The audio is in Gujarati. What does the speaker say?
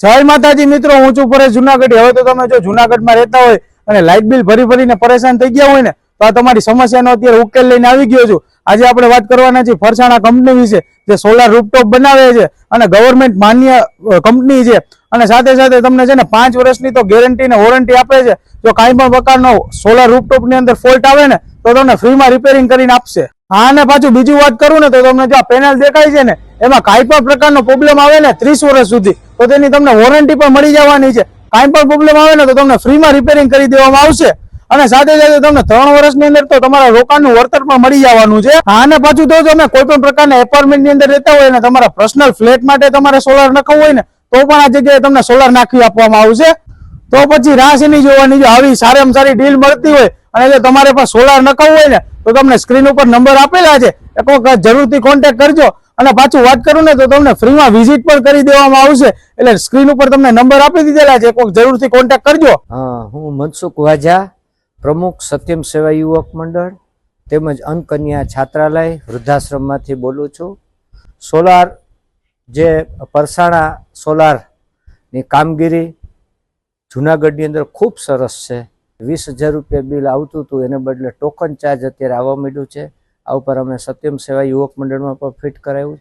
જય માતાજી મિત્રો, હું છું પરેશ જુનાગઢ। હવે તો તમે જો જુનાગઢમાં રહેતા હોય અને લાઇટ બિલ ભરી ભરીને પરેશાન થઈ ગયા હોય ને, તો આ તમારી સમસ્યાનો અત્યારે ઉકેલ લઈને આવી ગયો છું। આજે આપણે વાત કરવાના છે ફરસાણા કંપની વિશે, જે સોલાર રૂફટોપ બનાવે છે અને ગવર્મેન્ટ માન્ય કંપની છે, અને સાથે સાથે તમને છે ને 5 વર્ષની તો ગેરંટી ને વોરંટી આપે છે। જો કાંઈ પણ પ્રકારનો સોલાર રૂફટોપ ની અંદર ફોલ્ટ આવે ને, તો તમને ફ્રીમાં રિપેરિંગ કરીને આપશે। હા, અને પાછું બીજું વાત કરું ને, તો તમને જો આ પેનલ દેખાય છે ને, એમાં કાંઈ પણ પ્રકારનો પ્રોબ્લેમ આવે ને 30 વર્ષ સુધી, તો તેની તમને વોરંટી પણ મળી જવાની છે। કાંઈ પણ પ્રોબ્લેમ આવે ને, તો તમને ફ્રીમાં રિપેરિંગ કરી દેવામાં આવશે, અને સાથે સાથે તમને 3 વર્ષની અંદર તો તમારા રોકાણનું વળતર પણ મળી જવાનું છે। હા, અને પાછું તો તમે કોઈ પણ પ્રકારના એપાર્ટમેન્ટ ની અંદર રહેતા હોય ને, તમારા પર્સનલ ફ્લેટ માટે તમારે સોલાર નાખવું હોય ને, તો પણ આ જગ્યાએ તમને સોલાર નાખી આપવામાં આવશે। તો પછી રાહ શેની જોવાની? જો આવી સારામાં સારી ડીલ મળતી હોય અને જો તમારે પણ સોલાર નખાવવું હોય ને, તો તમને સ્ક્રીન ઉપર નંબર આપેલા છે, એક વખત જરૂરથી કોન્ટેક્ટ કરજો। અને પાછું વાત કરું ને, તો તમને ફ્રીમાં વિઝિટ પણ કરી દેવામાં આવશે, એટલે સ્ક્રીન ઉપર તમને નંબર આપી દીધેલા છે, એક વખત જરૂરથી કોન્ટેક્ટ કરજો। હું મનસુખ વાજા, પ્રમુખ સત્યમ સેવા યુવક મંડળ તેમજ અન્નકન્યા છાત્રાલય વૃદ્ધાશ્રમમાંથી બોલું છું। સોલાર જે પરસાણા સોલારની કામગીરી જુનાગઢની અંદર ખૂબ સરસ છે। 20,000 રૂપિયા બિલ આવતું હતું, એને બદલે ટોકન ચાર્જ અત્યારે આવવા માંડ્યું છે। આ ઉપર અમે સત્યમ સેવા યુવક મંડળમાં પણ ફિટ કરાવ્યું।